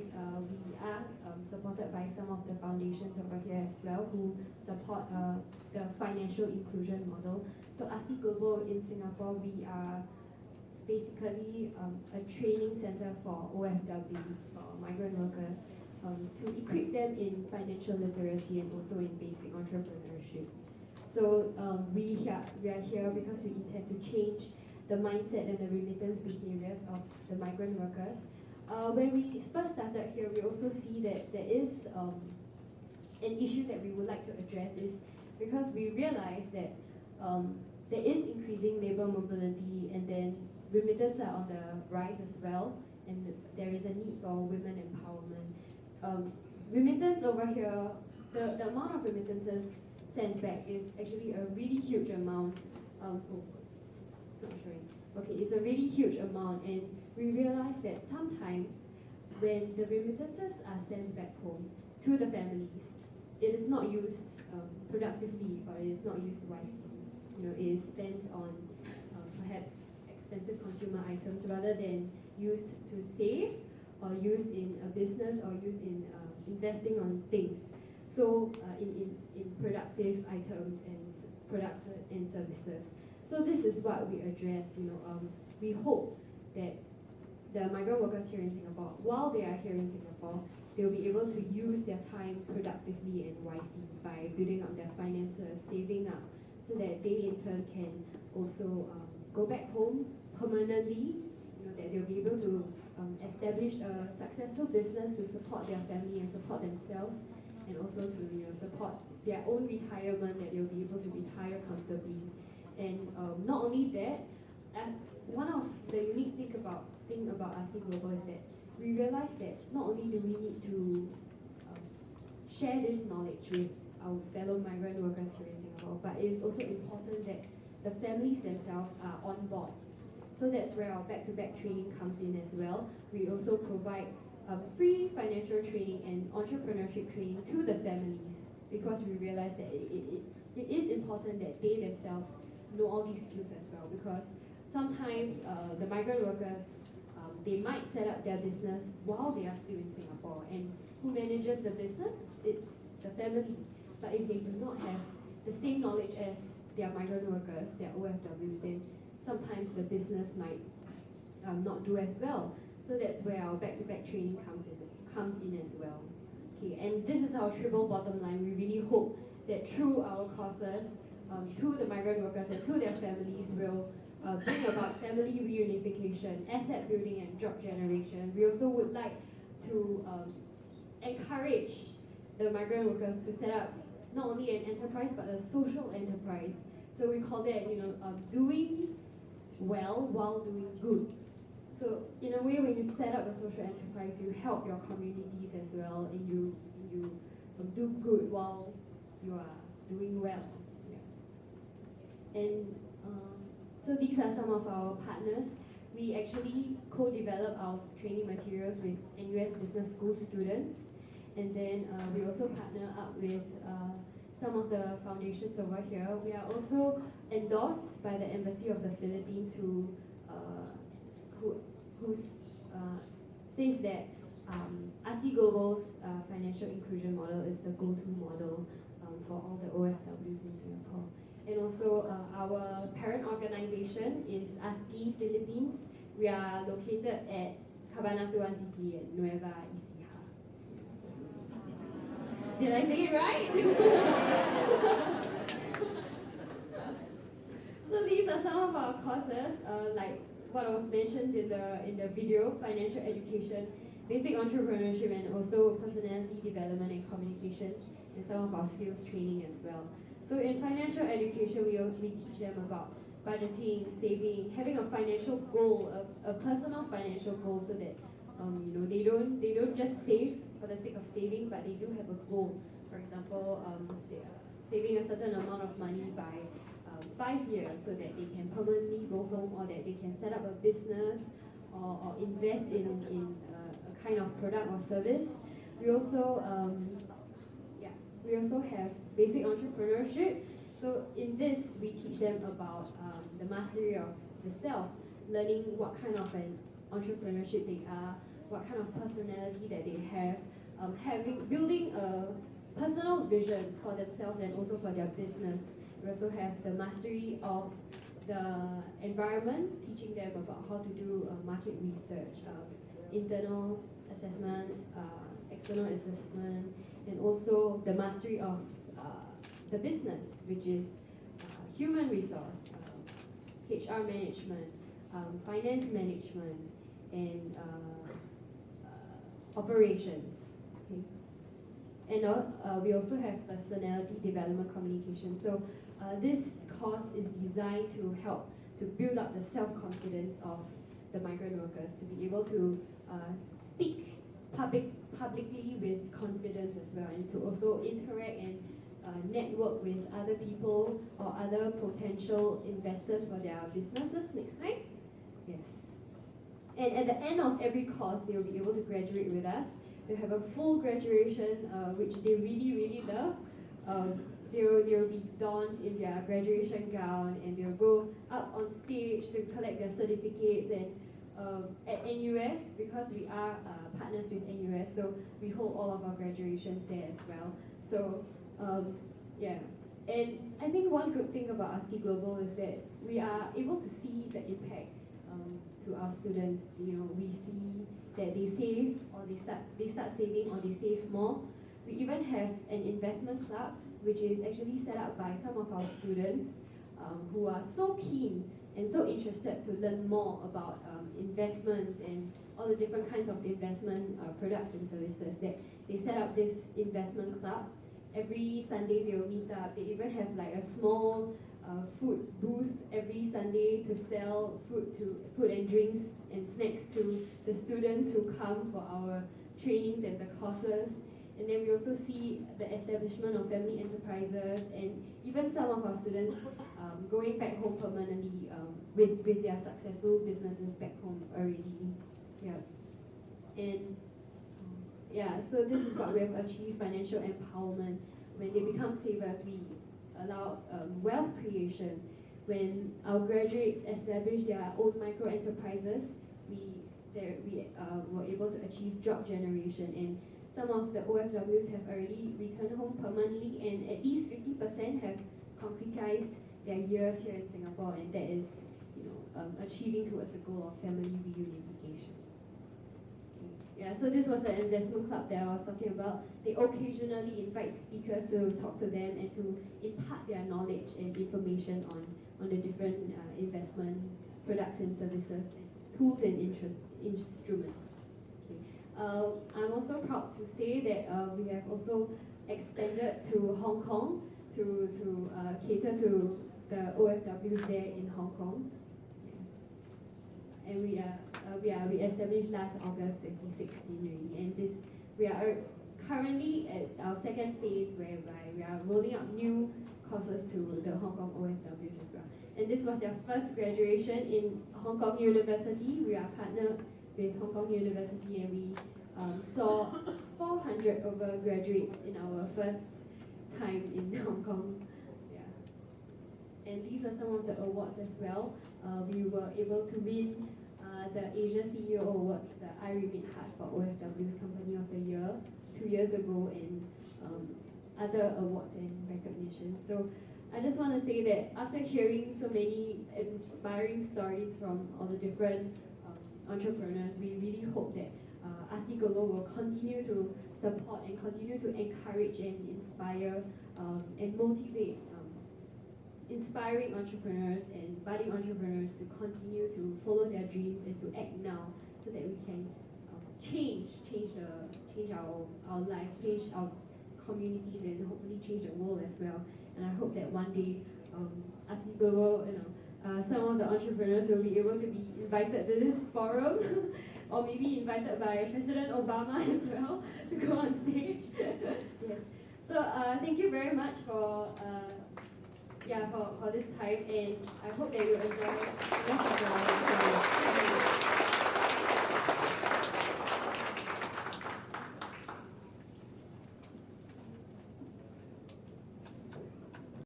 wise, we are supported by some of the foundations over here as well who support the financial inclusion model. So ASCII Global in Singapore, we are basically a training center for OFWs, for migrant workers, to equip them in financial literacy and also in basic entrepreneurship. So we are here because we intend to change the mindset and the remittance behaviors of the migrant workers. When we first started here, we also see that there is an issue that we would like to address is because we realize that there is increasing labor mobility and then remittance are on the rise as well, and there is a need for women empowerment. Remittance over here, the amount of remittances sent back is actually a really huge amount. Not showing. Okay, it's a really huge amount, and we realize that sometimes when the remittances are sent back home to the families, it is not used productively or it is not used wisely. It is spent on perhaps expensive consumer items rather than used to save or used in a business or used in investing on things. So in productive items and products and services. So this is what we address. We hope that the migrant workers here in Singapore, while they are here in Singapore, they'll be able to use their time productively and wisely by building up their finances, saving up, so that they in turn can also go back home permanently. That they'll be able to establish a successful business to support their family and support themselves, and also to support their own retirement, that they'll be able to retire comfortably. And not only that, one of the unique thing about ASCII Global is that we realize that not only do we need to share this knowledge with our fellow migrant workers here in Singapore, but it is also important that the families themselves are on board. So that's where our back-to-back training comes in as well. We also provide free financial training and entrepreneurship training to the families, because we realize that it is important that they themselves know all these skills as well, because sometimes the migrant workers, they might set up their business while they are still in Singapore, and who manages the business? It's the family. But if they do not have the same knowledge as their migrant workers, their OFWs, then sometimes the business might not do as well. So that's where our back-to-back training comes in as well. Okay, and this is our triple bottom line. We really hope that through our courses, to the migrant workers and to their families, will bring about family reunification, asset building, and job generation. We also would like to encourage the migrant workers to set up not only an enterprise but a social enterprise. So we call that doing well while doing good. So in a way, when you set up a social enterprise, you help your communities as well, and you do good while you are doing well. Yeah. And so these are some of our partners. We actually co-develop our training materials with NUS Business School students, and then we also partner up with some of the foundations over here. We are also endorsed by the Embassy of the Philippines, who says that ASCII Global's financial inclusion model is the go-to model for all the OFWs in Singapore. And also our parent organization is ASCII Philippines. We are located at Cabanatuan City at Nueva Ecija. Did I say it right? So these are some of our courses, like what was mentioned in the video: financial education, basic entrepreneurship, and also personality development and communication, and some of our skills training as well. So in financial education, we teach them about budgeting, saving, having a financial goal, a personal financial goal, so that they don't just save for the sake of saving, but they do have a goal. For example, saving a certain amount of money by 5 years, so that they can permanently go home, or that they can set up a business, or invest in a kind of product or service. We also have basic entrepreneurship. So in this, we teach them about the mastery of the self, learning what kind of an entrepreneurship they are, what kind of personality that they have, building a personal vision for themselves and also for their business. We also have the mastery of the environment, teaching them about how to do market research, internal assessment, external assessment, and also the mastery of the business, which is human resource, HR management, finance management, and operations. Okay. And we also have personality development communication. So this course is designed to help to build up the self-confidence of the migrant workers to be able to speak publicly with confidence as well, and to also interact and network with other people or other potential investors for their businesses next time. Yes. And at the end of every course, they will be able to graduate with us. They have a full graduation, which they really, really love. They will be donned in their graduation gown, and they'll go up on stage to collect their certificates. And at NUS, because we are partners with NUS, so we hold all of our graduations there as well. So yeah, and I think one good thing about ASCII Global is that we are able to see the impact to our students. You know, we see that they save, or they start saving, or they save more. We even have an investment club, which is actually set up by some of our students who are so keen and so interested to learn more about investments and all the different kinds of investment products and services, that they set up this investment club. Every Sunday they will meet up. They even have like a small food booth every Sunday to sell food and drinks and snacks to the students who come for our trainings and the courses. And then we also see the establishment of family enterprises, and even some of our students going back home permanently with their successful businesses back home already. Yeah. And yeah, so this is what we have achieved: financial empowerment. When they become savers, we allow wealth creation. When our graduates establish their own micro enterprises, we were able to achieve job generation. And some of the OFWs have already returned home permanently, and at least 50% have concretized their years here in Singapore, and that is, you know, achieving towards the goal of family reunification. Yeah, so this was an investment club that I was talking about. They occasionally invite speakers to talk to them and to impart their knowledge and information on the different investment products and services, tools and instruments. Okay. I'm also proud to say that we have also expanded to Hong Kong to cater to the OFWs there in Hong Kong. And we established last August 2016 already, and we are currently at our second phase, whereby we are rolling out new courses to the Hong Kong OFWs as well. And this was their first graduation in Hong Kong University. We are partnered with Hong Kong University, and we saw 400 over graduates in our first time in Hong Kong. Yeah. And these are some of the awards as well. We were able to win the Asia CEO Awards, the I Remit Hard for OFW's Company of the Year 2 years ago, and other awards and recognition. So I just want to say that after hearing so many inspiring stories from all the different entrepreneurs, we really hope that ASCII Global will continue to support and continue to encourage and inspire and motivate inspiring entrepreneurs and budding entrepreneurs to continue to follow their dreams and to act now, so that we can change our lives, change our communities, and hopefully change the world as well. And I hope that one day ASCII Global, some of the entrepreneurs will be able to be invited to this forum, or maybe invited by President Obama as well to go on stage. Yes. So thank you very much for this time, and I hope that you enjoy the rest of the